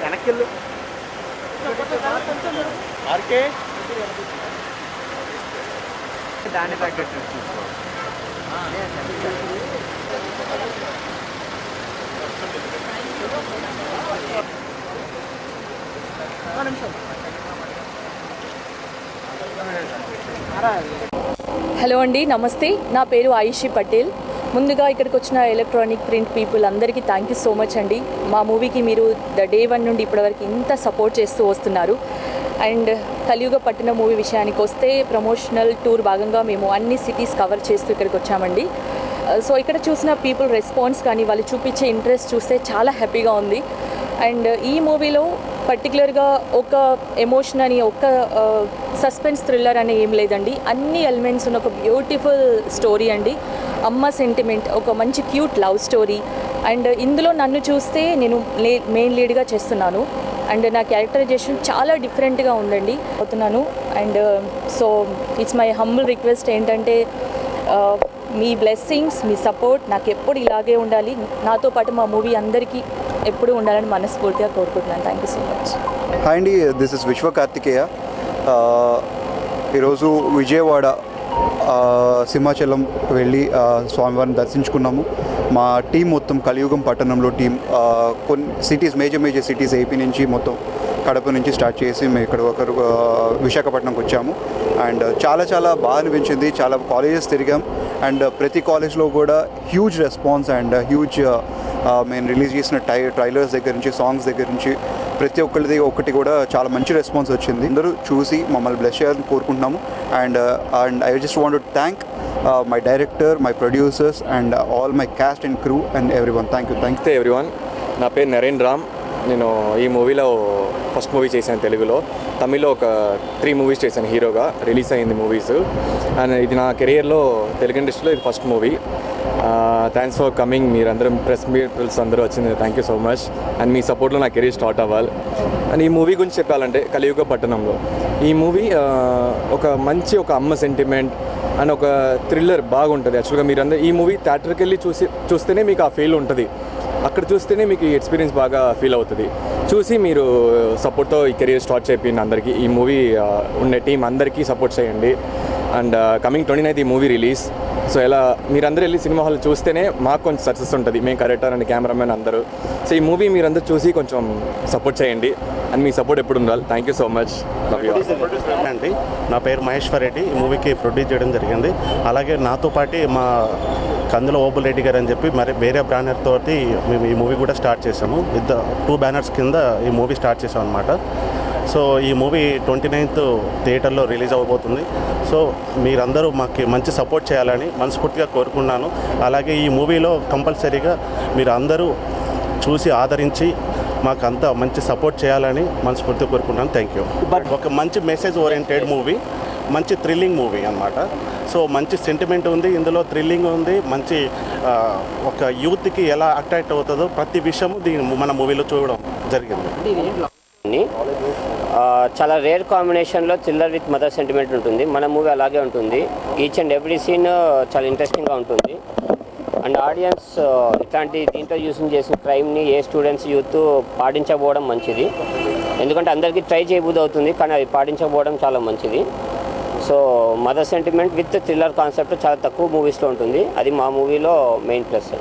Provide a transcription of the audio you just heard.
వెనక్కి ఆర్కే దాన్ని తగ్గట్టు హలో అండి, నమస్తే. నా పేరు ఆయుషి పటేల్. ముందుగా ఇక్కడికి వచ్చిన ఎలక్ట్రానిక్ ప్రింట్ పీపుల్ అందరికీ థ్యాంక్ యూ సో మచ్ అండి. మా మూవీకి మీరు డే 1 నుండి ఇప్పటివరకు ఇంత సపోర్ట్ చేస్తూ వస్తున్నారు. అండ్ కలియుగ పట్టణ మూవీ విషయానికి వస్తే ప్రమోషనల్ టూర్ భాగంగా మేము అన్ని సిటీస్ కవర్ చేస్తూ ఇక్కడికి వచ్చామండి. సో ఇక్కడ చూసిన పీపుల్ రెస్పాన్స్ కానీ వాళ్ళు చూపించే ఇంట్రెస్ట్ చూస్తే చాలా హ్యాపీగా ఉంది. అండ్ ఈ మూవీలో పర్టికులర్గా ఒక ఎమోషన్ అని ఒక సస్పెన్స్ థ్రిల్లర్ అని ఏం లేదండి. అన్ని ఎలిమెంట్స్ ఉన్న ఒక బ్యూటిఫుల్ స్టోరీ అండి. అమ్మ సెంటిమెంట్, ఒక మంచి క్యూట్ లవ్ స్టోరీ. అండ్ ఇందులో నన్ను చూస్తే నేను మెయిన్ లీడ్గా చేస్తున్నాను. అండ్ నా క్యారెక్టరైజేషన్ చాలా డిఫరెంట్గా ఉందండి అవుతున్నాను. And so it's my humble request ఏంటంటే మీ బ్లెస్సింగ్స్, మీ సపోర్ట్ నాకు ఎప్పుడు ఇలాగే ఉండాలి. నాతో పాటు మా మూవీ అందరికీ ఎప్పుడు ఉండాలని మనస్ఫూర్తిగా కోరుకుంటున్నాను. Thank you so much. Hi అండి, దిస్ ఇస్ విశ్వ కార్తికేయ. ఈరోజు విజయవాడ సింహాచలం వెళ్ళి స్వామివారిని దర్శించుకున్నాము. మా టీం మొత్తం కలియుగం పట్టణంలో టీం కొన్ని సిటీస్, మేజర్ సిటీస్ ఏపీ నుంచి మొత్తం కడప నుంచి స్టార్ట్ చేసి మేము ఇక్కడ ఒకరు విశాఖపట్నంకి వచ్చాము. అండ్ చాలా బాగా అనిపించింది. చాలా కాలేజెస్ తిరిగాం అండ్ ప్రతి కాలేజ్లో కూడా హ్యూజ్ రెస్పాన్స్ అండ్ హ్యూజ్ మేము రిలీజ్ చేసిన ట్రైలర్స్ దగ్గర నుంచి, సాంగ్స్ దగ్గర నుంచి ప్రతి ఒక్కరిది ఒకటి కూడా చాలా మంచి రెస్పాన్స్ వచ్చింది. అందరూ చూసి మమ్మల్ని బ్లెస్ చేయాలని కోరుకుంటున్నాము. And I just want to thank my director, my producers and all my cast and crew and everyone. Thank you. నమస్తే ఎవ్రీవన్. నా పేరు నరేన్ రామ్. నేను ఈ మూవీలో ఫస్ట్ మూవీ చేశాను తెలుగులో. తమిళ్లో ఒక 3 మూవీస్ చేశాను హీరోగా. రిలీజ్ అయింది మూవీస్. అండ్ ఇది నా కెరియర్లో తెలుగు ఇండస్ట్రీలో ఇది first movie. Thanks for coming. మీరందరం ప్రెస్ పీపుల్స్ అందరూ వచ్చింది, thank you so much. And మీ సపోర్ట్లో నా కెరీర్ స్టార్ట్ అవ్వాలి. అండ్ ఈ మూవీ గురించి చెప్పాలంటే కలియుగ పట్టణంలో ఈ మూవీ ఒక అమ్మ సెంటిమెంట్ అండ్ ఒక థ్రిల్లర్ బాగుంటుంది. యాక్చువల్గా మీరందరూ ఈ మూవీ థియేటర్కి వెళ్ళి చూస్తేనే మీకు ఆ ఫీల్ ఉంటుంది. అక్కడ చూస్తేనే మీకు ఈ ఎక్స్పీరియన్స్ బాగా ఫీల్ అవుతుంది. చూసి మీరు సపోర్ట్తో ఈ కెరీర్ స్టార్ట్ చేయండి. అందరికీ ఈ మూవీ ఉండే టీం అందరికీ సపోర్ట్ చేయండి. అండ్ కమింగ్ 29th ఈ మూవీ రిలీజ్. సో ఇలా మీరందరూ వెళ్ళి సినిమా హాల్ చూస్తేనే మాకు కొంచెం సక్సెస్ ఉంటుంది. మేము కరెక్టర్ అండ్ కెమెరామెన్ అందరూ. సో ఈ మూవీ మీరందరూ చూసి కొంచెం సపోర్ట్ చేయండి. అండ్ మీ సపోర్ట్ ఎప్పుడు ఉండాలి. Thank you so much. Love you అండి. నా పేరు మహేశ్వర్ రెడ్డి. ఈ మూవీకి ప్రొడ్యూస్ చేయడం జరిగింది. అలాగే నాతో పాటు మా కందుల ఓబుల్ రెడ్డి గారు అని చెప్పి మరి వేరే బ్యానర్ తోటి మేము ఈ మూవీ కూడా స్టార్ట్ చేసాము. 2 బ్యానర్స్ కింద ఈ మూవీ స్టార్ట్ చేసాం అనమాట. సో ఈ మూవీ 29th థియేటర్లో రిలీజ్ అవ్వబోతుంది. సో మీరందరూ మాకు మంచి సపోర్ట్ చేయాలని మనస్ఫూర్తిగా కోరుకున్నాను. అలాగే ఈ మూవీలో కంపల్సరీగా మీరు అందరూ చూసి ఆదరించి మాకు అంతా మంచి సపోర్ట్ చేయాలని మనస్ఫూర్తిగా కోరుకున్నాను. Thank you. ఒక మంచి మెసేజ్ ఓరియంటెడ్ మూవీ, మంచి థ్రిల్లింగ్ మూవీ అన్నమాట. సో మంచి సెంటిమెంట్ ఉంది ఇందులో, థ్రిల్లింగ్ ఉంది, మంచి ఒక యూత్కి ఎలా అట్రాక్ట్ అవుతుందో ప్రతి విషయము మన మూవీలో చూడడం జరిగింది. చాలా రేర్ కాంబినేషన్లో థ్రిల్లర్ విత్ మదర్ సెంటిమెంట్ ఉంటుంది. మన మూవీ అలాగే ఉంటుంది. ఈచ్ అండ్ ఎవ్రీ సీన్ చాలా ఇంట్రెస్టింగ్గా ఉంటుంది. అండ్ ఆడియన్స్ ఇట్లాంటి దీంట్లో చేసిన క్రైమ్ని ఏ స్టూడెంట్స్ యూత్ పాటించకపోవడం మంచిది. ఎందుకంటే అందరికీ ట్రై చేయబుద్ధి అవుతుంది, కానీ అది పాటించకపోవడం చాలా మంచిది. So mother sentiment with thriller concept చాలా తక్కువ మూవీస్లో ఉంటుంది. అది మా మూవీలో మెయిన్ ప్లస్.